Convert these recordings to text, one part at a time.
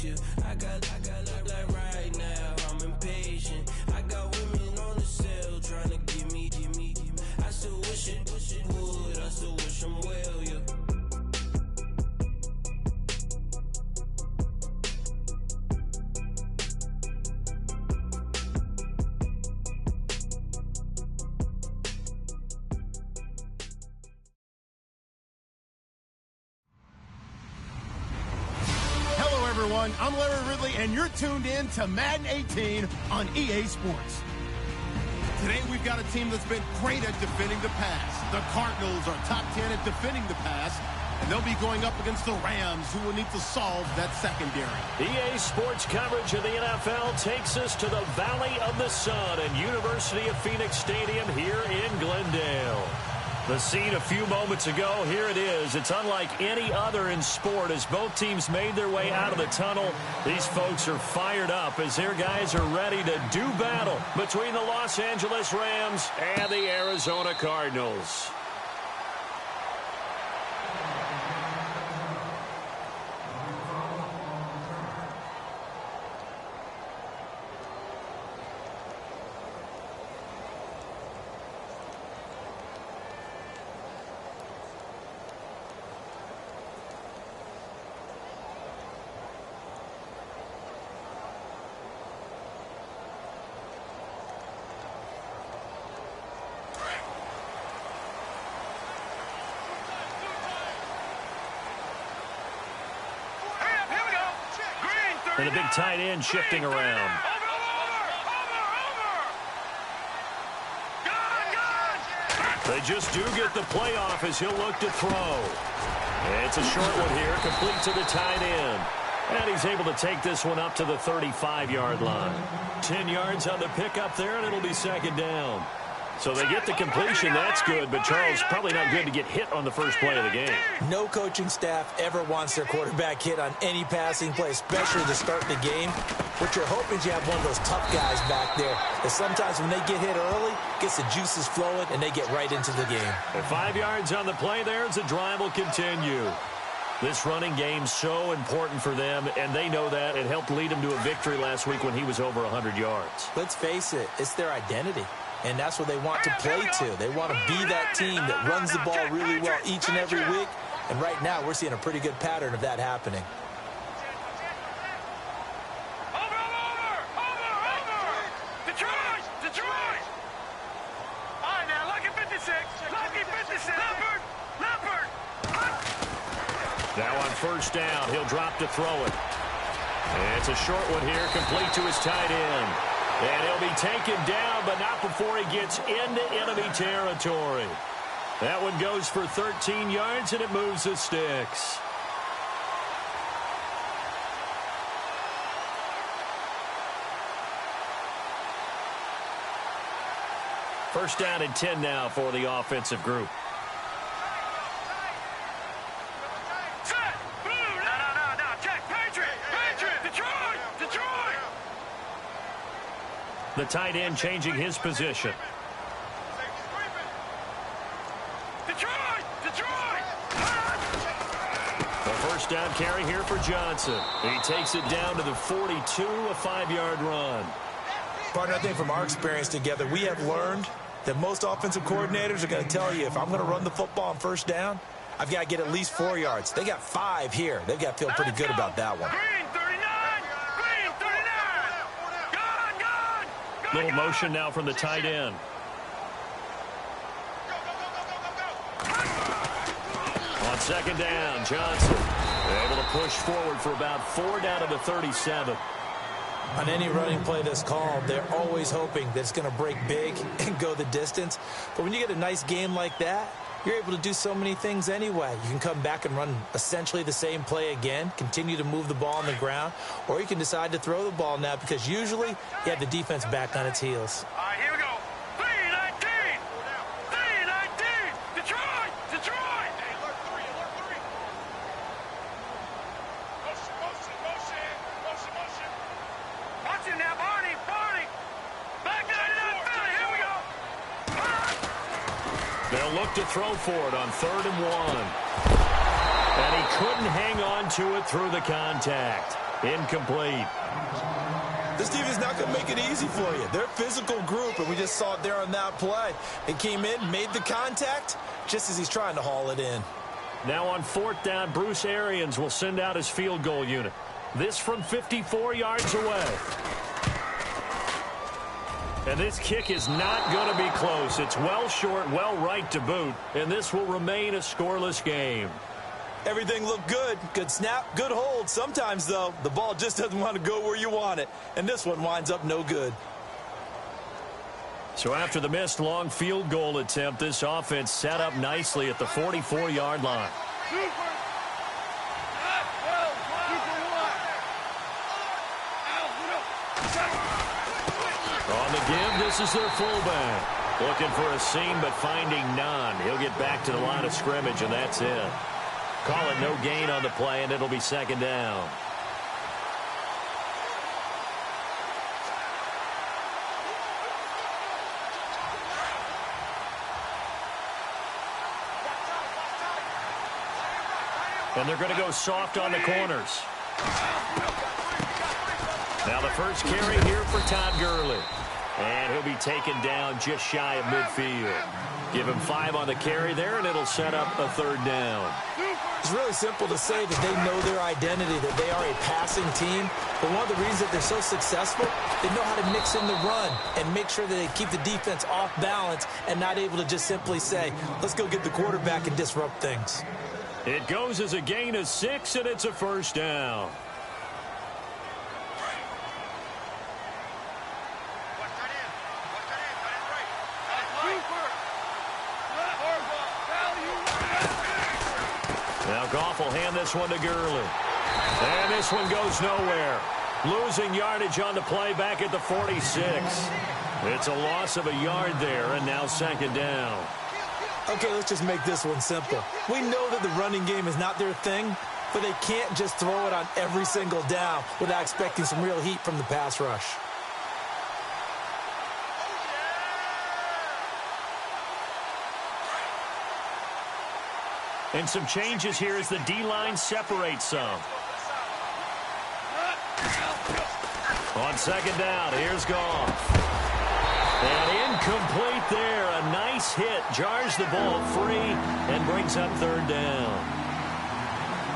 you. I got like right now, I'm impatient. I got women on the cell trying to give me. I still wish it would, I still wish I'm well, yeah. Everyone, I'm Larry Ridley, and you're tuned in to Madden 18 on EA Sports. Today, we've got a team that's been great at defending the pass. The Cardinals are top 10 at defending the pass, and they'll be going up against the Rams, who will need to solve that secondary. EA Sports coverage of the NFL takes us to the Valley of the Sun and University of Phoenix Stadium here in Glendale. The scene a few moments ago, here it is. It's unlike any other in sport as both teams made their way out of the tunnel. These folks are fired up as their guys are ready to do battle between the Los Angeles Rams and the Arizona Cardinals. And a big tight end shifting around. They just do get the play off as he'll look to throw. It's a short one here, complete to the tight end. And he's able to take this one up to the 35-yard line. 10 yards on the pickup there, and it'll be second down. So they get the completion, that's good, but Charles, probably not good to get hit on the first play of the game. No coaching staff ever wants their quarterback hit on any passing play, especially to start the game. What you're hoping is you have one of those tough guys back there, that sometimes when they get hit early, gets the juices flowing, and they get right into the game. And 5 yards on the play there as the drive will continue. This running game's so important for them, and they know that. It helped lead them to a victory last week when he was over 100 yards. Let's face it, it's their identity. And that's what they want to play to. They want to be that team that runs the ball really well each and every week. And right now, we're seeing a pretty good pattern of that happening. Detroit! All right, now, lucky 56. Leopard! Now on first down, he'll drop to throw it. And it's a short one here, complete to his tight end. And he'll be taken down, but not before he gets into enemy territory. That one goes for 13 yards, and it moves the sticks. First down and 10 now for the offensive group. The tight end changing his position. Detroit! The first down carry here for Johnson. He takes it down to the 42, a 5-yard run. Partner, I think from our experience together, we have learned that most offensive coordinators are going to tell you, if I'm going to run the football on first down, I've got to get at least 4 yards. They got 5 here. They've got to feel pretty good about that one. Little motion now from the tight end. On second down, Johnson able to push forward for about 4 down to the 37. On any running play that's called, they're always hoping that it's going to break big and go the distance. But when you get a nice game like that, you're able to do so many things anyway. You can come back and run essentially the same play again, continue to move the ball on the ground, or you can decide to throw the ball now because usually you have the defense back on its heels. All right, here we go. 3-19! Detroit! Alert 3. Motion. Watch him now, Barney! Back 99, Philly, here we go! They'll look to throw for it on 3rd and 1. And he couldn't hang on to it through the contact. Incomplete. This defense is not going to make it easy for you. They're a physical group, and we just saw it there on that play. They came in, made the contact, just as he's trying to haul it in. Now on 4th down, Bruce Arians will send out his field goal unit. This from 54 yards away. And this kick is not going to be close. It's well short, well right to boot, and this will remain a scoreless game. Everything looked good. Good snap, good hold. Sometimes, though, the ball just doesn't want to go where you want it. And this one winds up no good. So after the missed long field goal attempt, this offense set up nicely at the 44-yard line. On the give, this is their fullback. Looking for a seam, but finding none. He'll get back to the line of scrimmage, and that's it. Call it no gain on the play, and it'll be 2nd down. And they're going to go soft on the corners. Now the first carry here for Todd Gurley. And he'll be taken down just shy of midfield. Give him 5 on the carry there, and it'll set up a 3rd down. It's really simple to say that they know their identity, that they are a passing team. But one of the reasons that they're so successful, they know how to mix in the run and make sure that they keep the defense off balance and not able to just simply say, let's go get the quarterback and disrupt things. It goes as a gain of 6, and it's a 1st down. Now Goff will hand this one to Gurley. And this one goes nowhere. Losing yardage on the play back at the 46. It's a loss of a yard there, and now 2nd down. Okay, let's just make this one simple. We know that the running game is not their thing, but they can't just throw it on every single down without expecting some real heat from the pass rush. And some changes here as the D-line separates some. On 2nd down, here's Goff. And incomplete there. A nice hit. Jars the ball free and brings up 3rd down.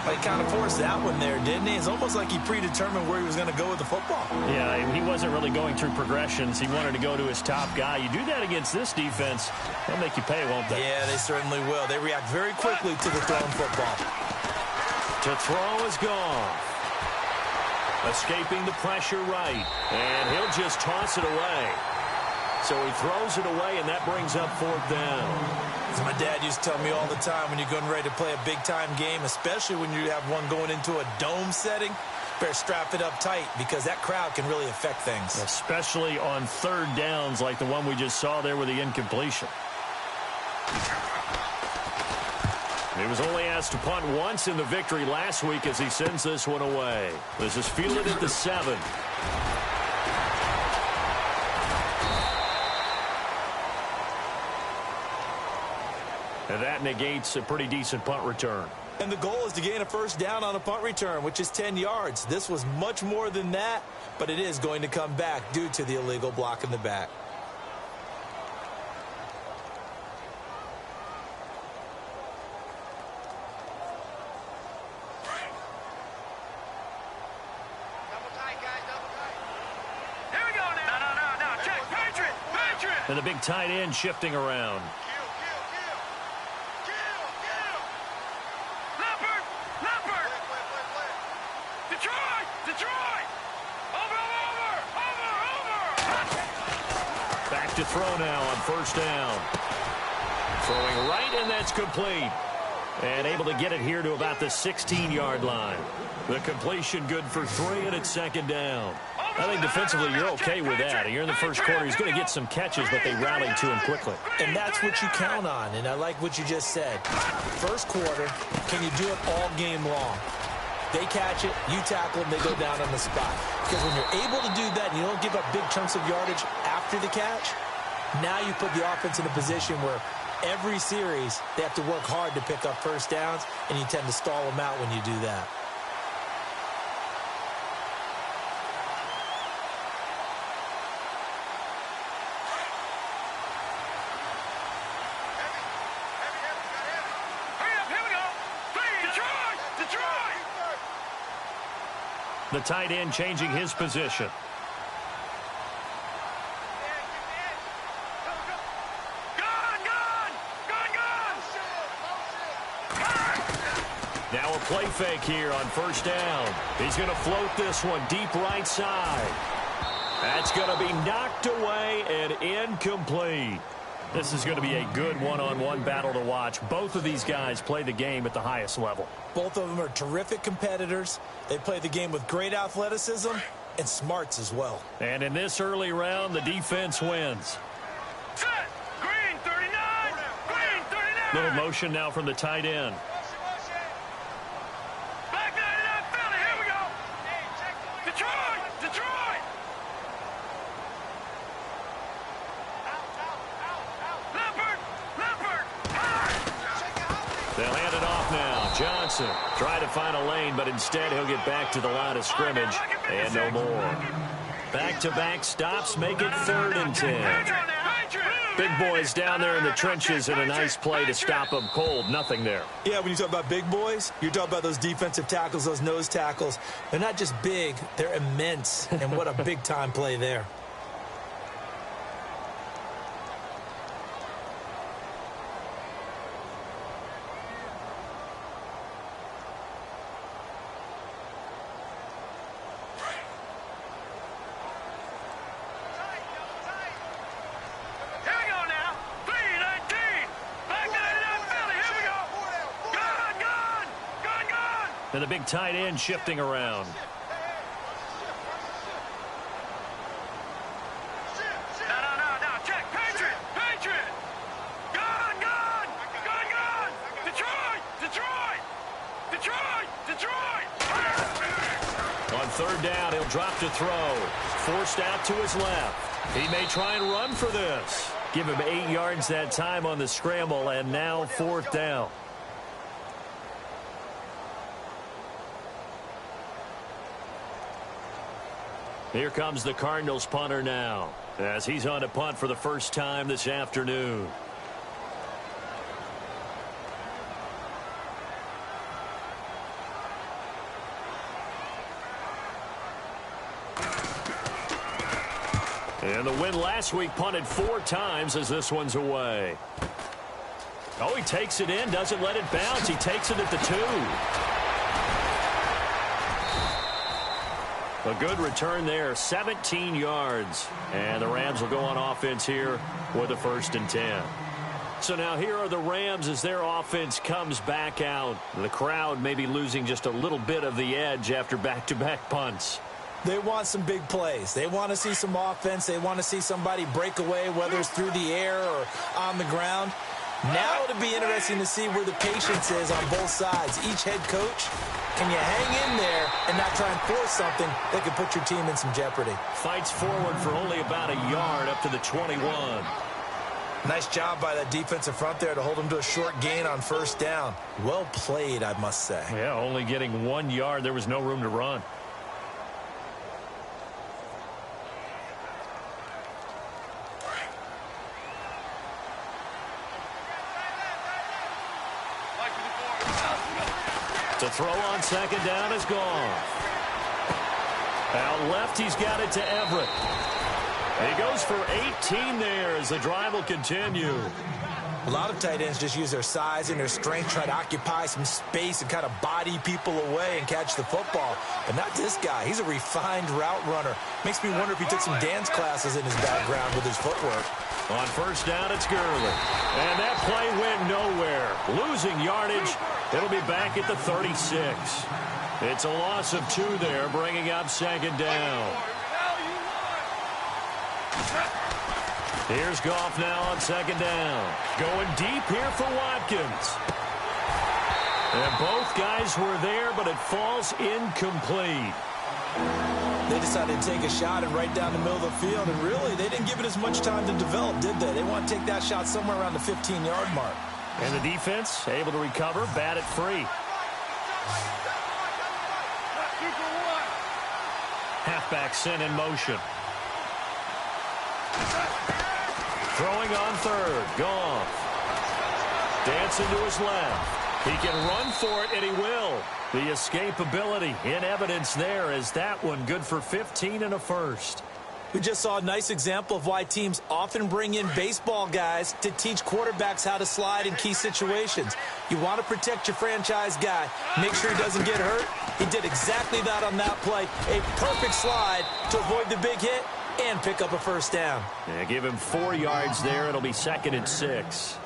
He kind of forced that one there, didn't he? It's almost like he predetermined where he was going to go with the football. Yeah, he wasn't really going through progressions. He wanted to go to his top guy. You do that against this defense, they'll make you pay, won't they? Yeah, they certainly will. They react very quickly to the thrown football. To throw is Goff. Escaping the pressure right. And he'll just toss it away. So he throws it away, and that brings up 4th down. As my dad used to tell me all the time, when you're getting ready to play a big-time game, especially when you have one going into a dome setting, better strap it up tight because that crowd can really affect things. Especially on 3rd downs like the one we just saw there with the incompletion. He was only asked to punt once in the victory last week as he sends this one away. This is fielded at the 7. And that negates a pretty decent punt return. And the goal is to gain a 1st down on a punt return, which is 10 yards. This was much more than that, but it is going to come back due to the illegal block in the back. Here we go now. No. Check. Patriot. And the big tight end shifting around. Back to throw now on 1st down. Throwing right, and that's complete. And able to get it here to about the 16-yard line. The completion good for 3, and it's 2nd down. I think defensively you're okay with that. Here in the first quarter, he's going to get some catches, but they rallied to him quickly. And that's what you count on, and I like what you just said. First quarter, can you do it all game long? They catch it, you tackle them, they go down on the spot. Because when you're able to do that and you don't give up big chunks of yardage after the catch, now you put the offense in a position where every series they have to work hard to pick up 1st downs, and you tend to stall them out when you do that. The tight end changing his position. Now a play fake here on first down. He's going to float this one deep right side. That's going to be knocked away and incomplete. This is going to be a good one-on-one battle to watch. Both of these guys play the game at the highest level. Both of them are terrific competitors. They play the game with great athleticism and smarts as well. And in this early round, the defense wins. Set. Green 39. Green 39. Little motion now from the tight end. Back 99 Philly. Here we go. Detroit. Detroit. Leopard. Leopard. They'll hand it off now. Johnson trying to find a lane, but instead he'll get back to the line of scrimmage and no more. Back-to-back stops make it 3rd and 10. Big boys down there in the trenches and a nice play to stop them cold. Nothing there. Yeah, when you talk about big boys, you're talking about those defensive tackles, those nose tackles. They're not just big, they're immense. And what a big-time play there. And the big tight end shifting around. No. Check. Patriot. Patriot. Gun. Detroit. On 3rd down, he'll drop to throw. Forced out to his left. He may try and run for this. Give him 8 yards that time on the scramble, and now 4th down. Here comes the Cardinals punter now, as he's on to punt for the first time this afternoon. And the win last week punted 4 times as this one's away. Oh, he takes it in, doesn't let it bounce. He takes it at the 2. A good return there, 17 yards. And the Rams will go on offense here with a 1st and 10. So now here are the Rams as their offense comes back out. The crowd may be losing just a little bit of the edge after back-to-back punts. They want some big plays. They want to see some offense. They want to see somebody break away, whether it's through the air or on the ground. Now it'll be interesting to see where the patience is on both sides. Each head coach, can you hang in there and not try and force something that could put your team in some jeopardy? Fights forward for only about a yard up to the 21. Nice job by that defensive front there to hold them to a short gain on 1st down. Well played, I must say. Yeah, only getting 1 yard. There was no room to run. To throw on 2nd down is gone. Out left, he's got it to Everett. He goes for 18 there as the drive will continue. A lot of tight ends just use their size and their strength, try to occupy some space and kind of body people away and catch the football. But not this guy. He's a refined route runner. Makes me wonder if he took some dance classes in his background with his footwork. On 1st down, it's Gurley. And that play went nowhere. Losing yardage. It'll be back at the 36. It's a loss of 2 there, bringing up 2nd down. Here's Goff now on 2nd down. Going deep here for Watkins. And both guys were there, but it falls incomplete. They decided to take a shot and right down the middle of the field, and really, they didn't give it as much time to develop, did they? They want to take that shot somewhere around the 15-yard mark. And the defense able to recover, bat it free. Halfback sent in motion. Throwing on 3rd, Goff. Dancing to his left. He can run for it, and he will. The escapability in evidence there as that one good for 15 and a first. We just saw a nice example of why teams often bring in baseball guys to teach quarterbacks how to slide in key situations. You want to protect your franchise guy. Make sure he doesn't get hurt. He did exactly that on that play. A perfect slide to avoid the big hit and pick up a first down. Yeah, give him 4 yards there. It'll be 2nd and 6.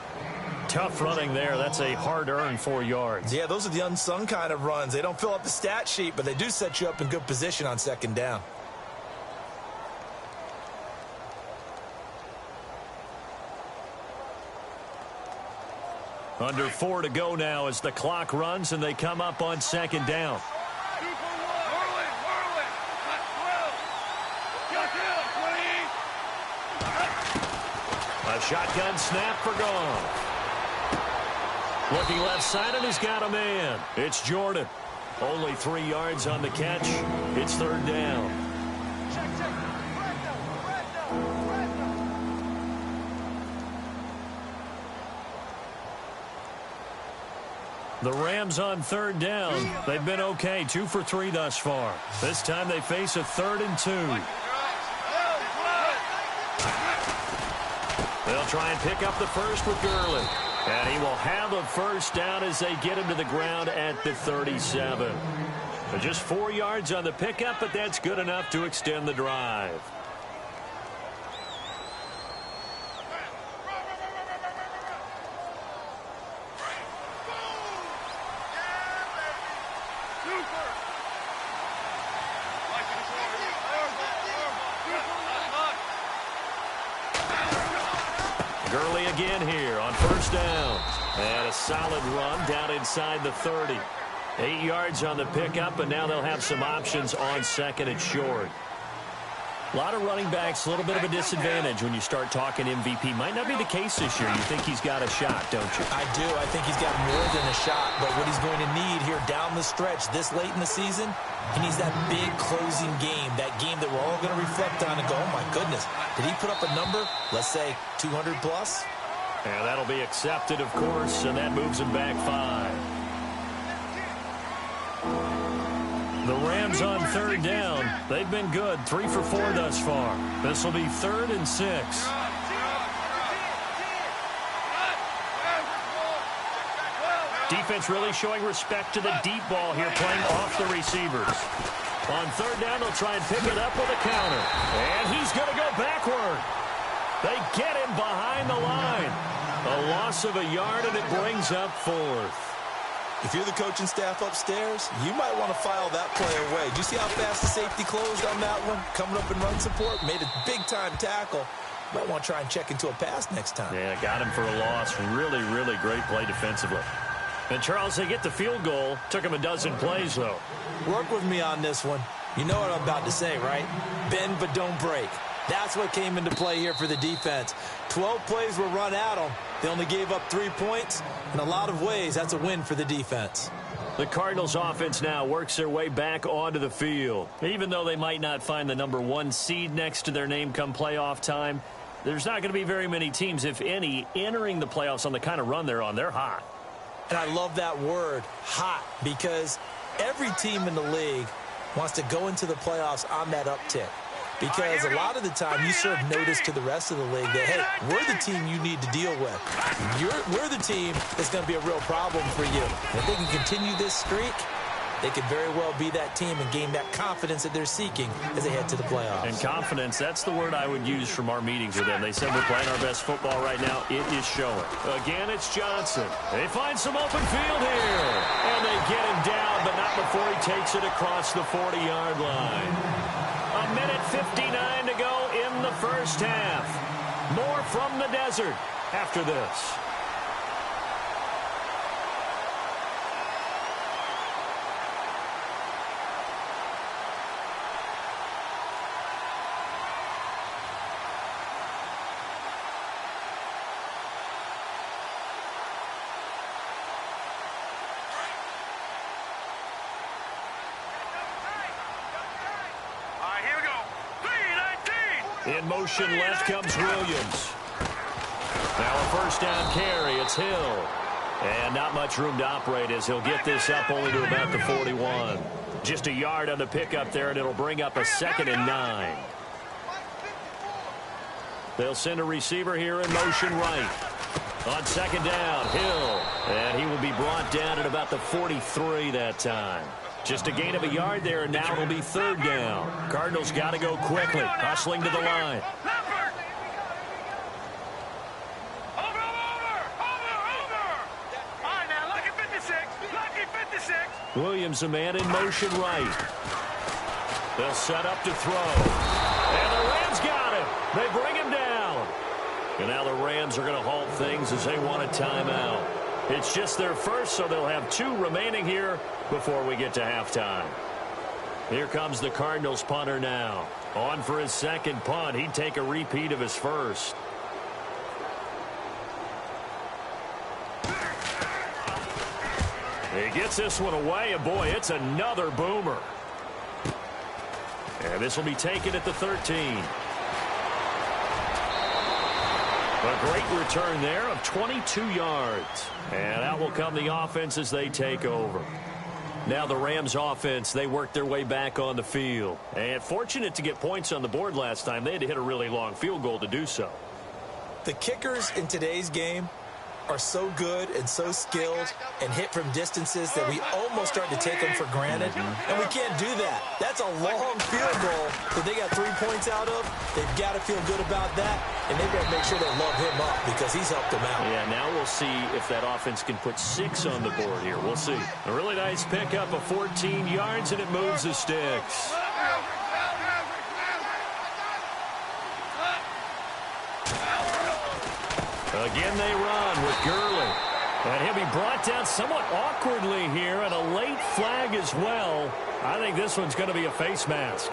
Tough running there. That's a hard-earned 4 yards. Yeah, those are the unsung kind of runs. They don't fill up the stat sheet, but they do set you up in good position on 2nd down. Under 4 to go now as the clock runs and they come up on 2nd down. A shotgun snap for gone. Looking left side, and he's got a man. It's Jordan. Only 3 yards on the catch. It's 3rd down. The Rams on 3rd down. They've been okay, 2 for 3 thus far. This time they face a 3rd and 2. They'll try and pick up the first with Gurley. And he will have a first down as they get him to the ground at the 37. So just 4 yards on the pickup, but that's good enough to extend the drive. Gurley again here on 1st down. And a solid run down inside the 30. 8 yards on the pickup, and now they'll have some options on 2nd and short. A lot of running backs, a little bit of a disadvantage when you start talking MVP. Might not be the case this year. You think he's got a shot, don't you? I do. I think he's got more than a shot. But what he's going to need here down the stretch this late in the season, he needs that big closing game, that game that we're all going to reflect on and go, oh, my goodness, did he put up a number, let's say 200 plus? And that'll be accepted, of course, and that moves him back 5. The Rams on 3rd down. They've been good, 3 for 4 thus far. This will be 3rd and 6. Defense really showing respect to the deep ball here, playing off the receivers. On 3rd down, they'll try and pick it up with a counter. And he's going to go backward. They get him behind the line. A loss of a yard, and it brings up 4th. If you're the coaching staff upstairs, you might want to file that play away. Do you see how fast the safety closed on that one? Coming up in run support, made a big-time tackle. Might want to try and check into a pass next time. Yeah, got him for a loss. Really, really great play defensively. And, Charles, they get the field goal. Took him a dozen plays, though. Work with me on this one. You know what I'm about to say, right? Bend but don't break. That's what came into play here for the defense. 12 plays were run at them. They only gave up 3 points. In a lot of ways, that's a win for the defense. The Cardinals offense now works their way back onto the field. Even though they might not find the number 1 seed next to their name come playoff time, there's not going to be very many teams, if any, entering the playoffs on the kind of run they're on. They're hot. And I love that word, hot, because every team in the league wants to go into the playoffs on that uptick. Because a lot of the time you serve notice to the rest of the league that, hey, we're the team you need to deal with. We're the team that's going to be a real problem for you. And if they can continue this streak, they could very well be that team and gain that confidence that they're seeking as they head to the playoffs. And confidence, that's the word I would use from our meetings with them. They said we're playing our best football right now. It is showing. Again, it's Johnson. They find some open field here. And they get him down, but not before he takes it across the 40-yard line. A minute 59 to go in the first half. More from the desert after this. In motion left comes Williams. Now a first down carry. It's Hill. And not much room to operate as he'll get this up only to about the 41. Just a yard on the pickup there, and it'll bring up a 2nd and 9. They'll send a receiver here in motion right. On 2nd down, Hill. And he will be brought down at about the 43 that time. Just a gain of a yard there, and now it'll be 3rd down. Cardinals got to go quickly, hustling to the line. Williams, a man in motion right. They'll set up to throw. And the Rams got him. They bring him down. And now the Rams are going to halt things as they want a timeout. It's just their first, so they'll have 2 remaining here before we get to halftime. Here comes the Cardinals punter now. On for his 2nd punt. He'd take a repeat of his first. He gets this one away, and boy, it's another boomer. And this will be taken at the 13. A great return there of 22 yards. And out will come the offense as they take over. Now the Rams offense, they work their way back on the field. And fortunate to get points on the board last time. They had to hit a really long field goal to do so. The kickers in today's game are so good and so skilled and hit from distances that we almost start to take them for granted. And we can't do that. That's a long field goal that they got 3 points out of. They've got to feel good about that, and they've got to make sure they love him up because he's helped them out. Yeah, now we'll see if that offense can put 6 on the board here. We'll see. A really nice pickup of 14 yards, and it moves the sticks. Again, they run with Gurley. And he'll be brought down somewhat awkwardly here, and a late flag as well. I think this one's going to be a face mask.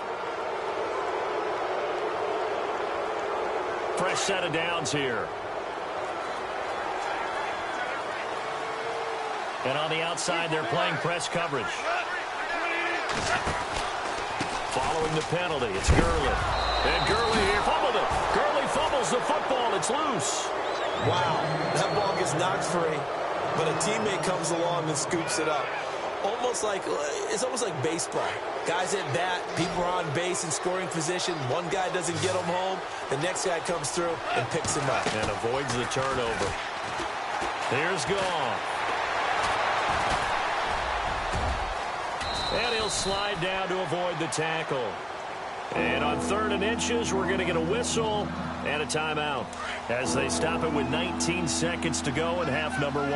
Fresh set of downs here. And on the outside, they're playing press coverage. Following the penalty, it's Gurley. And Gurley here fumbled it. Gurley fumbles the football. It's loose. Wow, that ball gets knocked free, but a teammate comes along and scoops it up. It's almost like baseball. Guys at bat, people are on base in scoring position. One guy doesn't get him home. The next guy comes through and picks him up. And avoids the turnover. Here's Goff. And he'll slide down to avoid the tackle. And on 3rd and inches, we're going to get a whistle and a timeout as they stop it with 19 seconds to go in half number 1.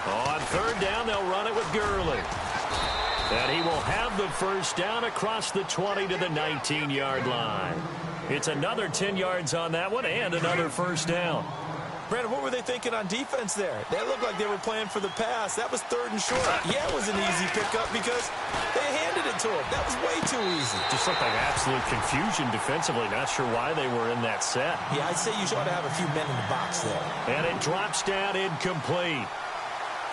On 3rd down, they'll run it with Gurley. And he will have the first down across the 20 to the 19-yard line. It's another 10 yards on that one and another first down. Brandon, what were they thinking on defense there? They looked like they were playing for the pass. That was 3rd and short. Yeah, it was an easy pickup because they handed it to him. That was way too easy. Just looked like absolute confusion defensively. Not sure why they were in that set. Yeah, I'd say you ought to have a few men in the box there. And it drops down incomplete.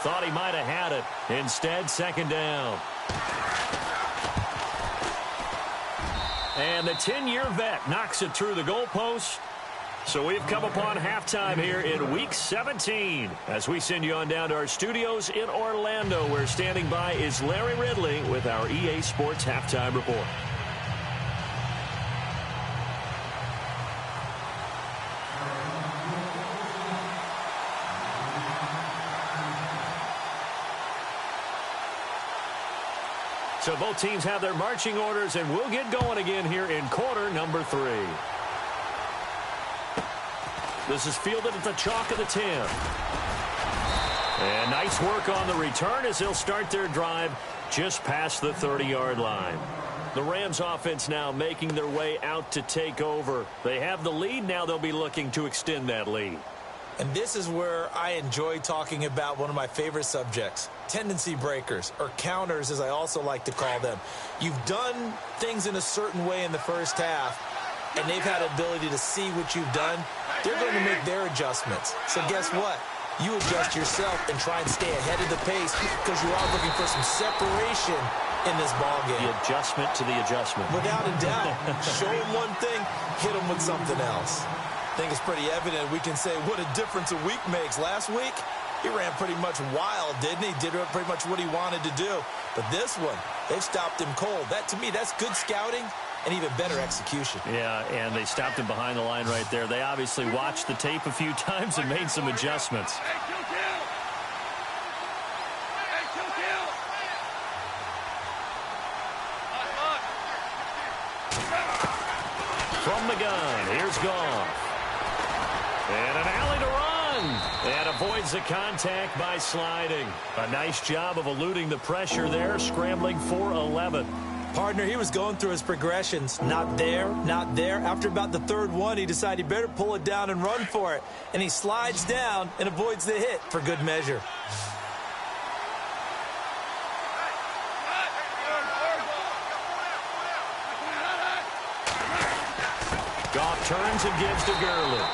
Thought he might have had it. Instead, 2nd down. And the 10-year vet knocks it through the goalpost. So we've come upon halftime here in Week 17 as we send you on down to our studios in Orlando, where standing by is Larry Ridley with our EA Sports Halftime Report. So both teams have their marching orders, and we'll get going again here in quarter number 3. This is fielded at the chalk of the 10. And nice work on the return as they'll start their drive just past the 30-yard line. The Rams offense now making their way out to take over. They have the lead. Now they'll be looking to extend that lead. And this is where I enjoy talking about one of my favorite subjects, tendency breakers, or counters as I also like to call them. You've done things in a certain way in the first half, and they've had the ability to see what you've done. They're going to make their adjustments. So guess what? You adjust yourself and try and stay ahead of the pace because you are looking for some separation in this ballgame. The adjustment to the adjustment. Without a doubt. Show them one thing, hit them with something else. I think it's pretty evident we can say what a difference a week makes. Last week, he ran pretty much wild, didn't he? Did pretty much what he wanted to do. But this one, they've stopped him cold. That, to me, that's good scouting and even better execution. Yeah, and they stopped him behind the line right there. They obviously watched the tape a few times and made some adjustments. From the gun, here's Goff. And an alley to run. And avoids the contact by sliding. A nice job of eluding the pressure there, scrambling for 11. Partner, he was going through his progressions. Not there, not there. After about the third one, he decided he better pull it down and run for it. And he slides down and avoids the hit for good measure. Goff turns and gives to Gurley.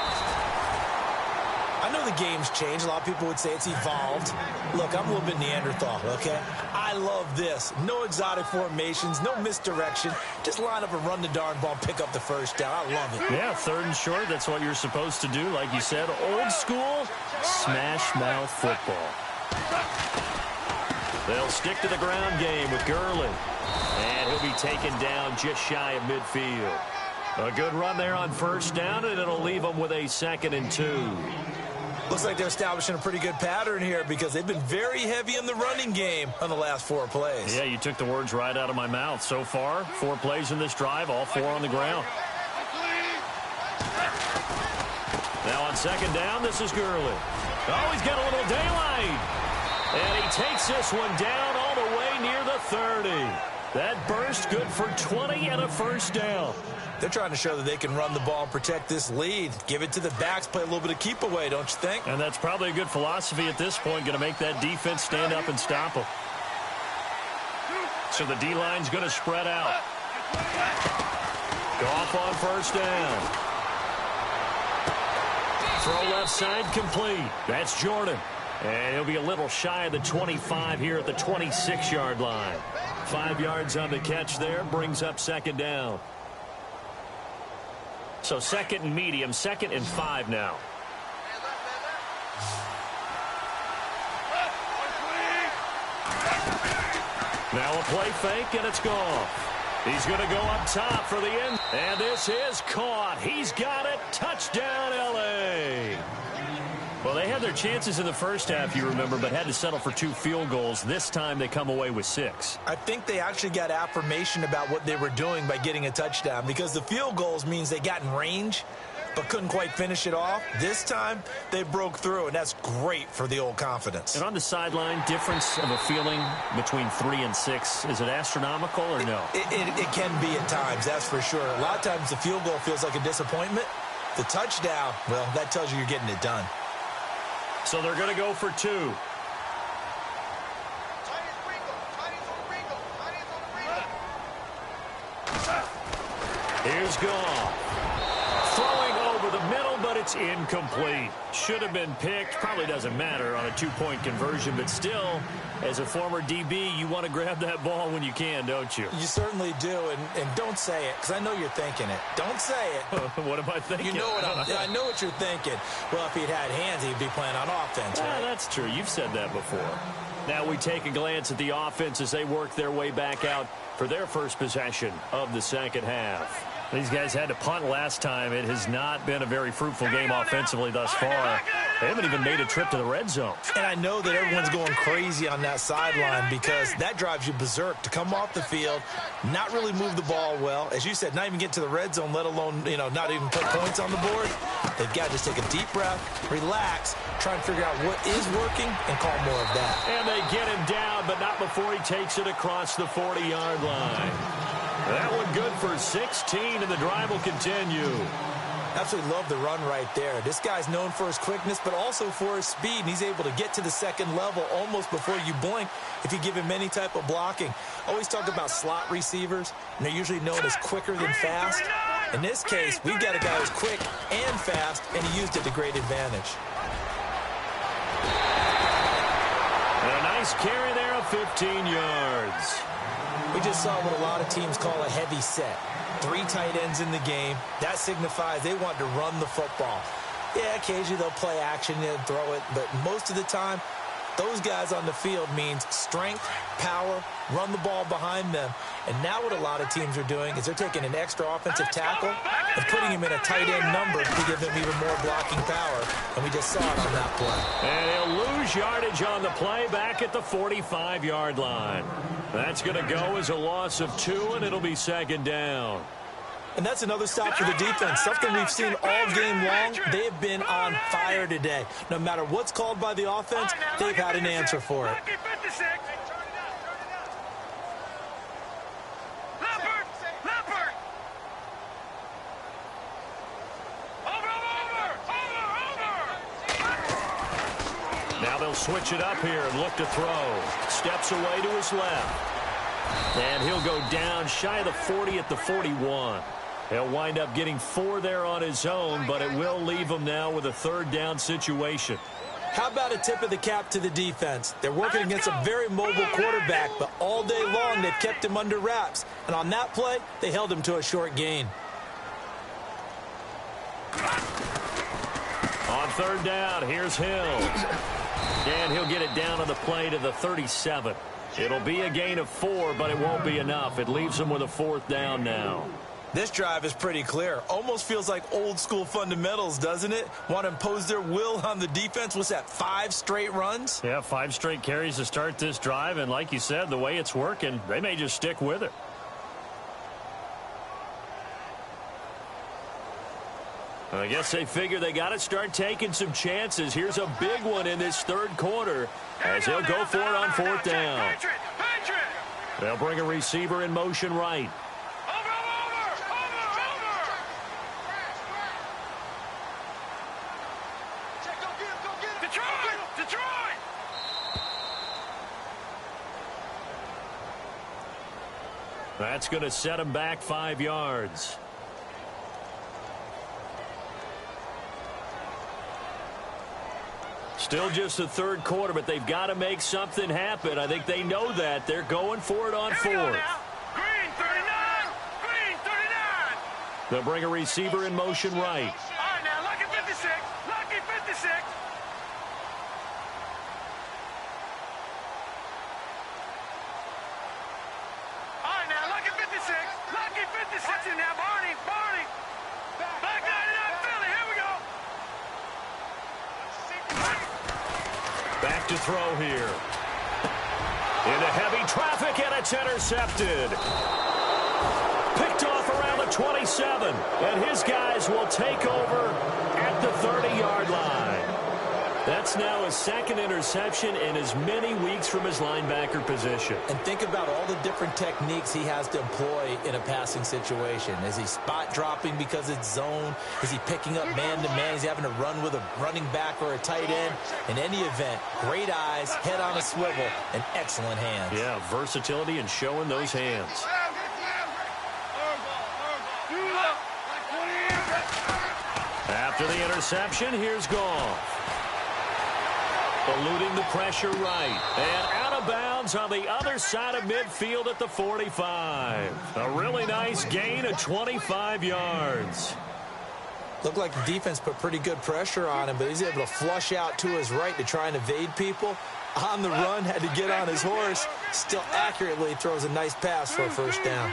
I know the game's changed. A lot of people would say it's evolved. Look, I'm a little bit Neanderthal, okay? I love this. No exotic formations, no misdirection. Just line up and run the darn ball and pick up the first down. I love it. Yeah, 3rd and short. That's what you're supposed to do. Like you said, old school smash mouth football. They'll stick to the ground game with Gurley. And he'll be taken down just shy of midfield. A good run there on 1st down, and it'll leave them with a 2nd and 2. Looks like they're establishing a pretty good pattern here because they've been very heavy in the running game on the last 4 plays. Yeah, you took the words right out of my mouth. So far, 4 plays in this drive, all 4 on the ground. Now on 2nd down, this is Gurley. Oh, he's got a little daylight. And he takes this one down all the way near the 30. That burst good for 20 and a 1st down. They're trying to show that they can run the ball and protect this lead. Give it to the backs, play a little bit of keep away, don't you think? And that's probably a good philosophy at this point, going to make that defense stand up and stop them. So the D-line's going to spread out. Goff on 1st down. Throw left side complete. That's Jordan. And he'll be a little shy of the 25 here at the 26-yard line. 5 yards on the catch there, brings up 2nd down. So 2nd and medium, 2nd and 5 now. Now a play fake, and it's Goff. He's going to go up top for the end. And this is caught. He's got it. Touchdown, L.A. Well, they had their chances in the first half, you remember, but had to settle for 2 field goals. This time they come away with 6. I think they actually got affirmation about what they were doing by getting a touchdown because the field goals means they got in range but couldn't quite finish it off. This time they broke through, and that's great for the old confidence. And on the sideline, difference of a feeling between 3 and 6, is it astronomical or no? It can be at times, that's for sure. A lot of times the field goal feels like a disappointment. The touchdown, well, that tells you you're getting it done. So they're going to go for 2. Here's Goff. Throwing over the middle, but it's incomplete. Should have been picked. Probably doesn't matter on a 2-point conversion, but still, as a former DB, you want to grab that ball when you can, don't you? You certainly do, and don't say it, because I know you're thinking it. Don't say it. What am I thinking? You know what I know what you're thinking. Well, if he'd had hands, he'd be playing on offense, right? That's true. You've said that before. Now we take a glance at the offense as they work their way back out for their first possession of the 2nd half. These guys had to punt last time. It has not been a very fruitful game offensively thus far. They haven't even made a trip to the red zone. And I know that everyone's going crazy on that sideline because that drives you berserk to come off the field, not really move the ball well. As you said, not even get to the red zone, let alone, not even put points on the board. They've got to just take a deep breath, relax, try and figure out what is working and call more of that. And they get him down, but not before he takes it across the 40-yard line. That one good for 16, and the drive will continue. Absolutely love the run right there. This guy's known for his quickness, but also for his speed, and he's able to get to the 2nd level almost before you blink if you give him any type of blocking. Always talk about slot receivers, and they're usually known as quicker than fast. In this case, we've got a guy who's quick and fast, and he used it to great advantage. And a nice carry there of 15 yards. We just saw what a lot of teams call a heavy set. 3 tight ends in the game. That signifies they want to run the football. Yeah, occasionally they'll play action and throw it, but most of the time, those guys on the field means strength, power, run the ball behind them. And now what a lot of teams are doing is they're taking an extra offensive tackle and putting him in a tight end number to give them even more blocking power. And we just saw it on that play. And he'll lose yardage on the play back at the 45-yard line. That's going to go as a loss of 2, and it'll be second down. And that's another stop for the defense, something we've seen all game long. They've been on fire today. No matter what's called by the offense, they've had an answer for it. Now they'll switch it up here and look to throw. Steps away to his left. And he'll go down shy of the 40 at the 41. He'll wind up getting 4 there on his own, but it will leave him now with a third down situation. How about a tip of the cap to the defense? They're working against a very mobile quarterback, but all day long they've kept him under wraps. And on that play, they held him to a short gain. On third down, here's Hill. And he'll get it down on the play to the 37. It'll be a gain of 4, but it won't be enough. It leaves him with a 4th down now. This drive is pretty clear. Almost feels like old school fundamentals, doesn't it? Want to impose their will on the defense. What's that, 5 straight runs? Yeah, 5 straight carries to start this drive. And like you said, the way it's working, they may just stick with it. I guess they figure they got to start taking some chances. Here's a big one in this third quarter as they'll go for it on 4th down. They'll bring a receiver in motion right. That's going to set him back 5 yards. Still just the third quarter, but they've got to make something happen. I think they know that. They're going for it on 4th. Green 39! Green 39! They'll bring a receiver in motion right. All right, now, lucky 56. Lucky 56. All right, now, lucky 56. Lucky 56. Watch it now, Barney. Barney. Back 99 Philly. Here we go. Back to throw here. Into heavy traffic, and it's intercepted. Picked off around the 27. And his guys will take over at the 30-yard line. That's now his 2nd interception in as many weeks from his linebacker position. And think about all the different techniques he has to employ in a passing situation. Is he spot dropping because it's zone? Is he picking up man-to-man? Is he having to run with a running back or a tight end? In any event, great eyes, head on a swivel, and excellent hands. Yeah, versatility and showing those hands. After the interception, here's Goff. Eluding the pressure right. And out of bounds on the other side of midfield at the 45. A really nice gain of 25 yards. Looked like the defense put pretty good pressure on him, but he's able to flush out to his right to try and evade people. On the run, had to get on his horse. Still accurately throws a nice pass for a 1st down.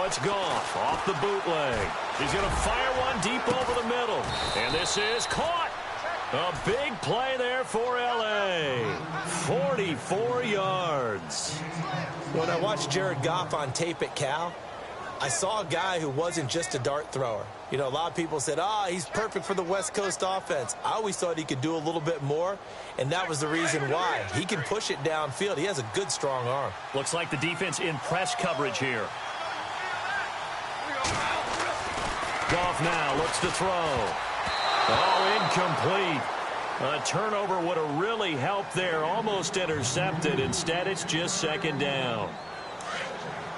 It's Goff off the bootleg. He's going to fire one deep over the middle. And this is caught. A big play there for L.A. 44 yards. When I watched Jared Goff on tape at Cal, I saw a guy who wasn't just a dart thrower. You know, a lot of people said, he's perfect for the West Coast offense. I always thought he could do a little bit more, and that was the reason why. He can push it downfield. He has a good, strong arm. Looks like the defense in press coverage here. Goff now looks to throw. Incomplete. A turnover would have really helped there. Almost intercepted. Instead, it's just 2nd down.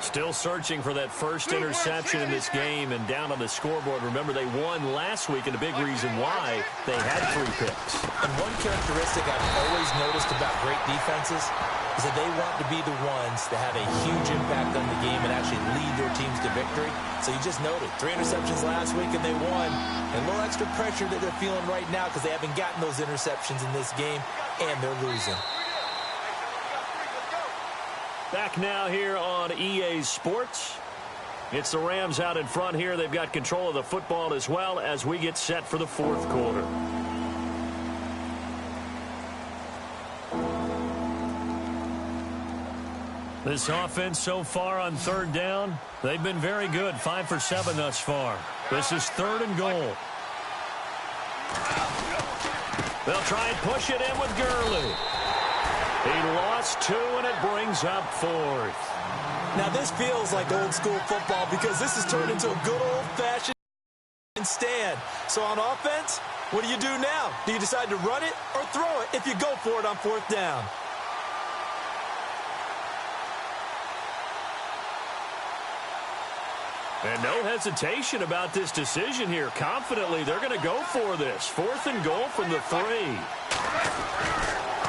Still searching for that first interception in this game and down on the scoreboard. Remember, they won last week, and a big reason why they had 3 picks. And one characteristic I've always noticed about great defenses is that they want to be the ones that have a huge impact on the game and actually lead their teams to victory. So you just noted 3 interceptions last week, and they won. And a little extra pressure that they're feeling right now because they haven't gotten those interceptions in this game, and they're losing. Back now here on EA Sports. It's the Rams out in front here. They've got control of the football as well as we get set for the 4th quarter. This offense so far on 3rd down, they've been very good. 5 for 7 thus far. This is 3rd and goal. They'll try and push it in with Gurley. He lost 2, and it brings up 4th. Now, this feels like old school football because this has turned into a good old-fashioned stand. So on offense, what do you do now? Do you decide to run it or throw it if you go for it on 4th down? And no hesitation about this decision here. Confidently, they're going to go for this. 4th and goal from the 3.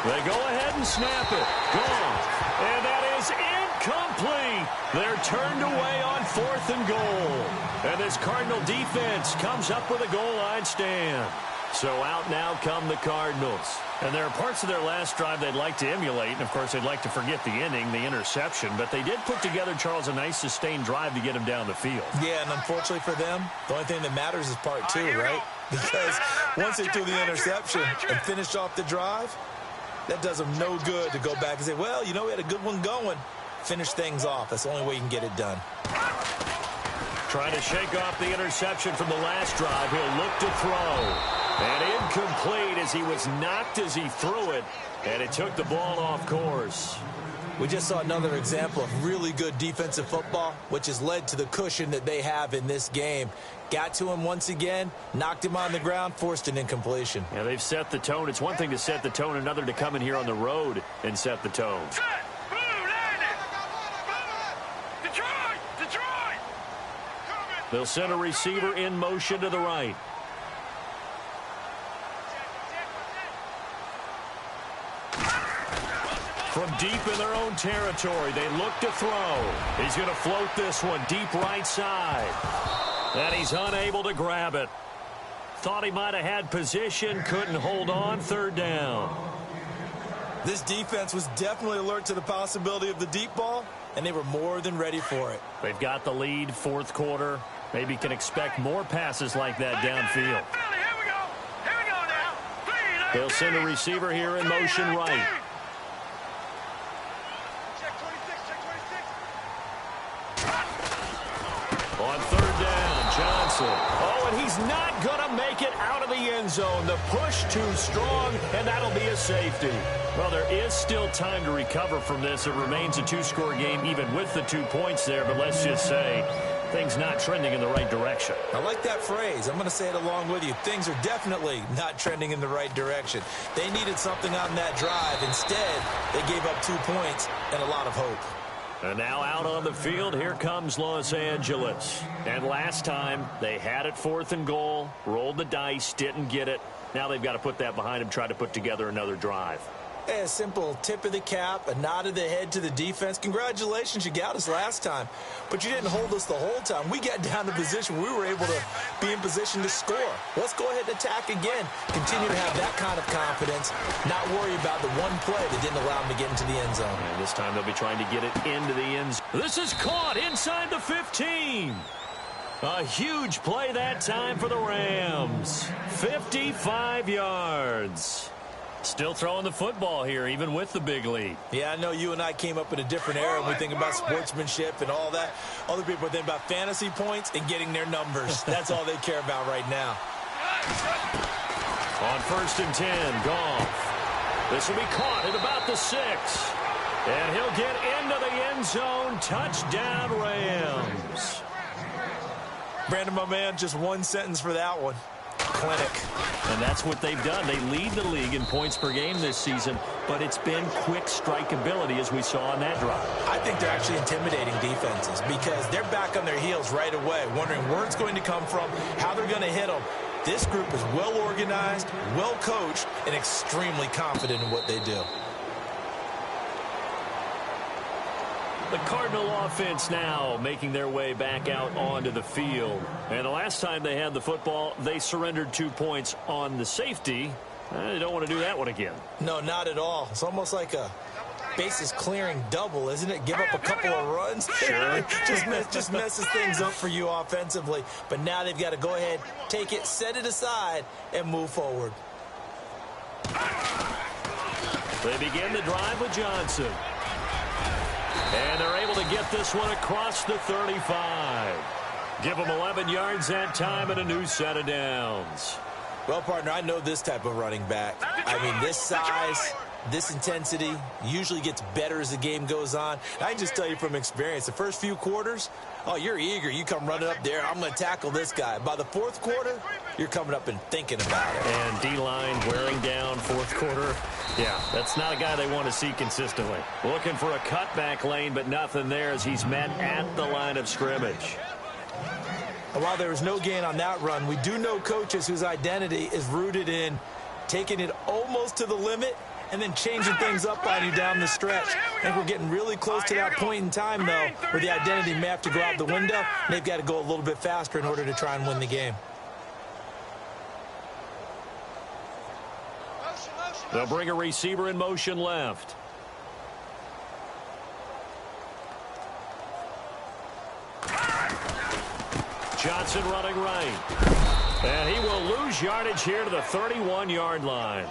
They go ahead and snap it. Gone. And that is incomplete. They're turned away on 4th and goal. And this Cardinal defense comes up with a goal line stand. So out now come the Cardinals. And there are parts of their last drive they'd like to emulate. And, of course, they'd like to forget the inning, the interception. But they did put together, Charles, a nice sustained drive to get him down the field. Yeah, and unfortunately for them, the only thing that matters is part 2, right? Because once they threw the interception and finished off the drive, that does them no good to go back and say, well, you know, we had a good one going. Finish things off. That's the only way you can get it done. Trying to shake off the interception from the last drive. He'll look to throw. And incomplete as he was knocked as he threw it. And it took the ball off course. We just saw another example of really good defensive football, which has led to the cushion that they have in this game. Got to him once again, knocked him on the ground, forced an incompletion. Yeah, they've set the tone. It's one thing to set the tone, another to come in here on the road and set the tone. Detroit! They'll send a receiver in motion to the right. From deep in their own territory, they look to throw. He's going to float this one deep right side. And he's unable to grab it. Thought he might have had position, couldn't hold on. 3rd down. This defense was definitely alert to the possibility of the deep ball, and they were more than ready for it. They've got the lead, 4th quarter. Maybe can expect more passes like that downfield. Here we go now. They'll send a receiver here in motion right. On 3rd down, Johnson. Oh, and he's not going to make it out of the end zone. The push too strong, and that'll be a safety. Well, there is still time to recover from this. It remains a 2-score game, even with the 2 points there. But let's just say things not trending in the right direction. I like that phrase. I'm going to say it along with you. Things are definitely not trending in the right direction. They needed something on that drive. Instead, they gave up 2 points and a lot of hope. And now out on the field, here comes Los Angeles. And last time, they had it 4th and goal, rolled the dice, didn't get it. Now they've got to put that behind them, try to put together another drive. A simple tip of the cap, a nod of the head to the defense. Congratulations, you got us last time. But you didn't hold us the whole time. We got down to position where we were able to be in position to score. Let's go ahead and attack again. Continue to have that kind of confidence. Not worry about the one play that didn't allow them to get into the end zone. And this time they'll be trying to get it into the end zone. This is caught inside the 15. A huge play that time for the Rams. 55 yards. Still throwing the football here, even with the big lead. Yeah, I know you and I came up in a different era when we think about sportsmanship and all that. Other people think about fantasy points and getting their numbers. That's all they care about right now. On 1st and 10, Goff. This will be caught at about the 6. And he'll get into the end zone. Touchdown, Rams. Brandon, my man, just one sentence for that one. clinic. And that's what they've done. They lead the league in points per game this season, but it's been quick strike ability as we saw on that drive. I think they're actually intimidating defenses because they're back on their heels right away, wondering where it's going to come from, how they're going to hit them. This group is well organized, well coached, and extremely confident in what they do. The Cardinal offense now making their way back out onto the field. And the last time they had the football, they surrendered 2 points on the safety. They don't want to do that one again. No, not at all. It's almost like a bases clearing double, isn't it? Give up a couple of runs. Sure. just messes things up for you offensively. But now they've got to go ahead, take it, set it aside, and move forward. They begin the drive with Johnson. And they're able to get this one across the 35. Give them 11 yards that time and a new set of downs. Well, partner, I know this type of running back. I mean, this size, this intensity usually gets better as the game goes on. I can just tell you from experience, the first few quarters, oh, you're eager. You come running up there, I'm going to tackle this guy. By the fourth quarter, you're coming up and thinking about it. And D-line wearing down fourth quarter. Yeah, that's not a guy they want to see consistently. Looking for a cutback lane, but nothing there as he's met at the line of scrimmage. While there was no gain on that run, we do know coaches whose identity is rooted in taking it almost to the limit and then changing things up on you down the stretch. I think we're getting really close to that point in time, though, where the identity may have to go out the window, and they've got to go a little bit faster in order to try and win the game. They'll bring a receiver in motion left. Johnson running right. And he will lose yardage here to the 31-yard line.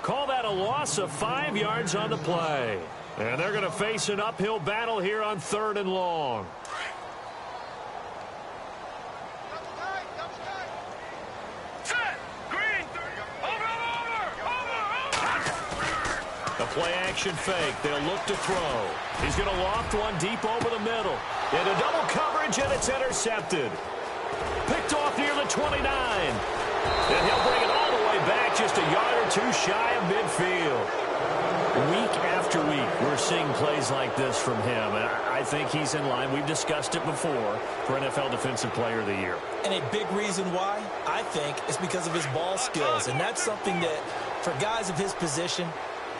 Call that a loss of 5 yards on the play. And they're going to face an uphill battle here on 3rd and long. The play-action fake. They'll look to throw. He's going to loft one deep over the middle. Into double coverage, and it's intercepted. Picked off near the 29. And he'll bring it all the way back just a yard or two shy of midfield. Week after week, we're seeing plays like this from him. And I think he's in line. We've discussed it before for NFL Defensive Player of the Year. And a big reason why, I think, is because of his ball skills. And that's something that, for guys of his position,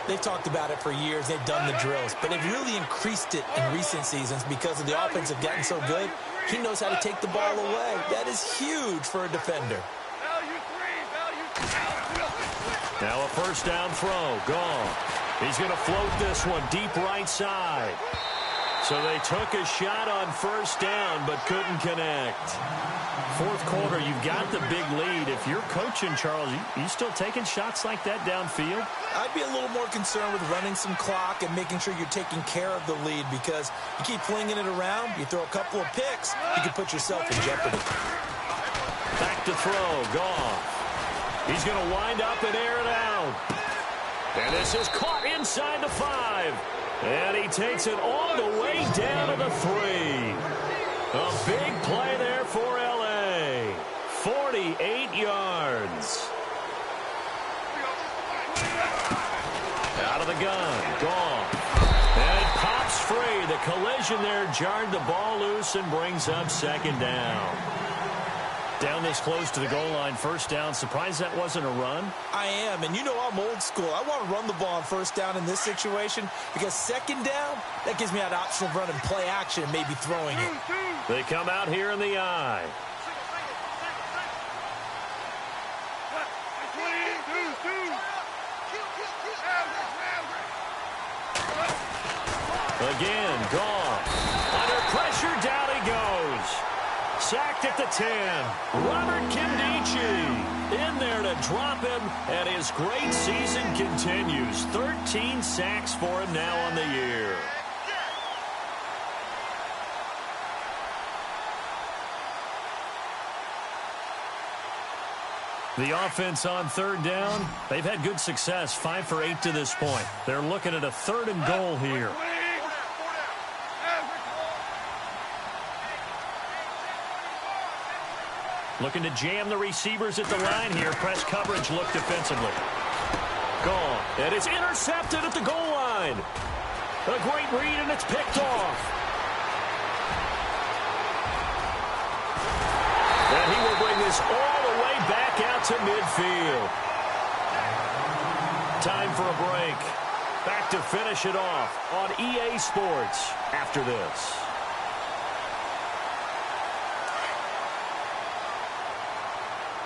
they've talked about it for years. They've done the drills. But they've really increased it in recent seasons because of the offense have gotten so good. He knows how to take the ball away. That is huge for a defender. Now a first down throw. Gone. He's going to float this one deep right side. So they took a shot on first down but couldn't connect. Fourth quarter, you've got the big lead. If you're coaching, Charles, you still taking shots like that downfield? I'd be a little more concerned with running some clock and making sure you're taking care of the lead, because you keep flinging it around, you throw a couple of picks, you can put yourself in jeopardy. Back to throw. Goff. He's going to wind up and air it out. And this is caught inside the 5. And he takes it all the way down to the 3. A big play there for L.A. 48 yards. Out of the gun. Gone. And it pops free. The collision there jarred the ball loose and brings up second down. Down this close to the goal line, first down. Surprised that wasn't a run? I am, and you know I'm old school. I want to run the ball on first down in this situation because second down, that gives me that option of running play action and maybe throwing it. They come out here in the eye. Again, Goff. Under pressure, down he goes. Sacked at the 10. Robert Kimdichie in there to drop him, and his great season continues. 13 sacks for him now on the year. The offense on third down, they've had good success, 5 for 8 to this point. They're looking at a 3rd and goal here. Looking to jam the receivers at the line here. Press coverage look defensively. Gone. And it's intercepted at the goal line. A great read, and it's picked off. And he will bring this all the way back out to midfield. Time for a break. Back to finish it off on EA Sports after this.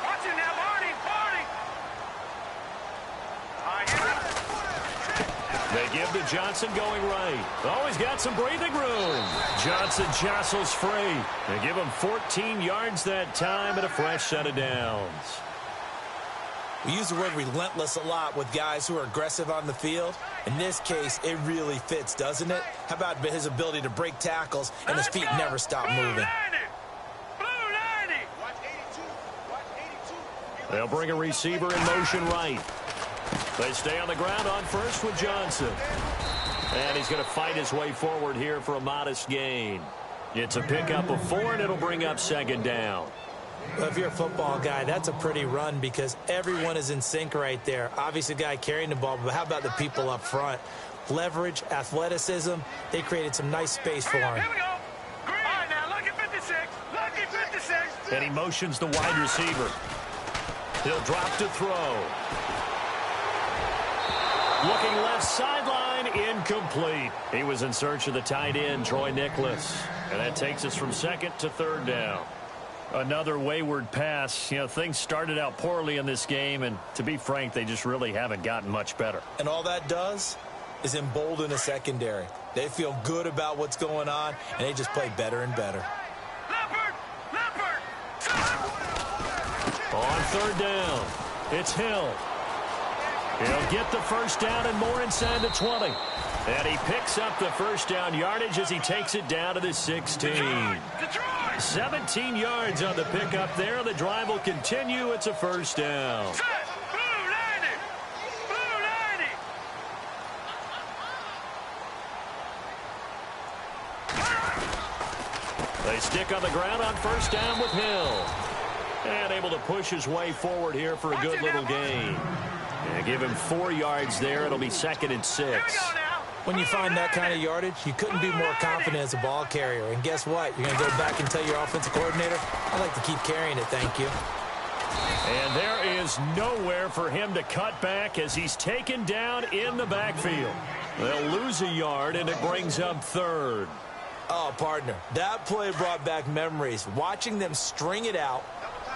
Watch it now, Barney, Barney. They give to Johnson going right. Oh, he's got some breathing room. Johnson jostles free. They give him 14 yards that time and a fresh set of downs. We use the word relentless a lot with guys who are aggressive on the field. In this case, it really fits, doesn't it? How about his ability to break tackles and his feet never stop moving? They'll bring a receiver in motion right. They stay on the ground on first with Johnson. And he's going to fight his way forward here for a modest gain. It's a pickup of 4, and it'll bring up second down. Well, if you're a football guy, that's a pretty run because everyone is in sync right there. Obviously, the guy carrying the ball, but how about the people up front? Leverage, athleticism, they created some nice space for him. Here we go. All right, now, lucky 56. Lucky 56. And he motions the wide receiver. He'll drop to throw. Looking left sideline, incomplete. He was in search of the tight end, Troy Nicholas. And that takes us from second to third down. Another wayward pass. You know, things started out poorly in this game, and to be frank, they just really haven't gotten much better. And all that does is embolden a secondary. They feel good about what's going on, and they just play better and better. Leopard! On third down, it's Hill. He'll get the first down and more inside the 20. And he picks up the first down yardage as he takes it down to the 16. 17 yards on the pickup there. The drive will continue. It's a first down. They stick on the ground on first down with Hill. And able to push his way forward here for a good little gain. And give him 4 yards there. It'll be second and 6. When you find that kind of yardage, you couldn't be more confident as a ball carrier. And guess what? You're going to go back and tell your offensive coordinator, I'd like to keep carrying it, thank you. And there is nowhere for him to cut back as he's taken down in the backfield. They'll lose a yard, and it brings up third. Oh, partner, that play brought back memories. Watching them string it out,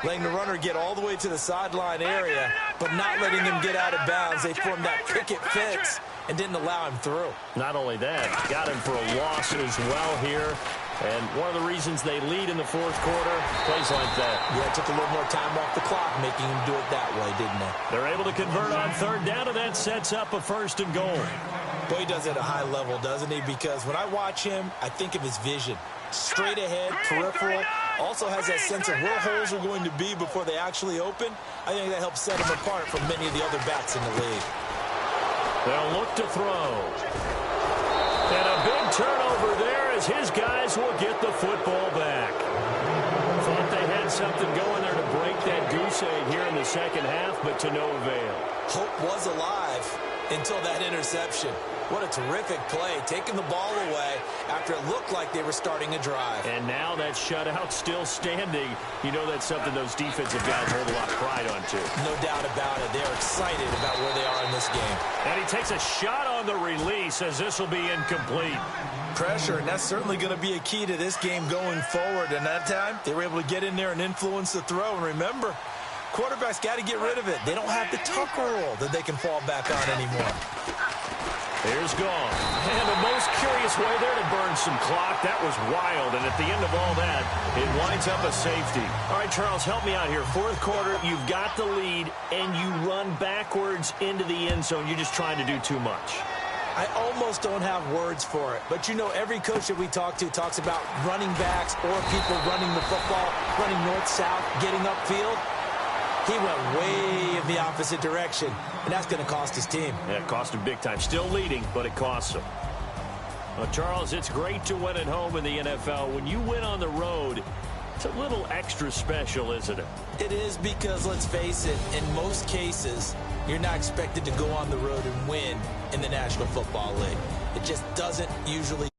letting the runner get all the way to the sideline area, but not letting him get out of bounds. They formed that picket fence and didn't allow him through. Not only that, got him for a loss as well here. And one of the reasons they lead in the fourth quarter, plays like that. Yeah, it took a little more time off the clock, making him do it that way, didn't they? They're able to convert on third down, and that sets up a first and goal. Boy, he does it at a high level, doesn't he? Because when I watch him, I think of his vision. Straight ahead, peripheral, also has that sense of where holes are going to be before they actually open. I think that helps set him apart from many of the other backs in the league. They'll look to throw. And a big turnover there as his guys will get the football back. Thought they had something going there to break that goose egg here in the second half, but to no avail. Hope was alive until that interception. What a terrific play, taking the ball away after it looked like they were starting a drive. And now that shutout still standing. You know that's something those defensive guys hold a lot of pride on, too. No doubt about it. They're excited about where they are in this game. And he takes a shot on the release as this will be incomplete. Pressure, and that's certainly going to be a key to this game going forward. And that time, they were able to get in there and influence the throw. And remember, quarterbacks got to get rid of it. They don't have the tuck roll that they can fall back on anymore. Here's gone. And the most curious way there to burn some clock. That was wild. And at the end of all that, it winds up a safety. All right, Charles, help me out here. Fourth quarter, you've got the lead, and you run backwards into the end zone. You're just trying to do too much. I almost don't have words for it. But, you know, every coach that we talk to talks about running backs or people running the football, running north-south, getting upfield. He went way in the opposite direction, and that's going to cost his team. Yeah, it cost him big time. Still leading, but it costs him. Well, Charles, it's great to win at home in the NFL. When you win on the road, It's a little extra special, isn't it? It is because, let's face it, in most cases, you're not expected to go on the road and win in the National Football League. It just doesn't usually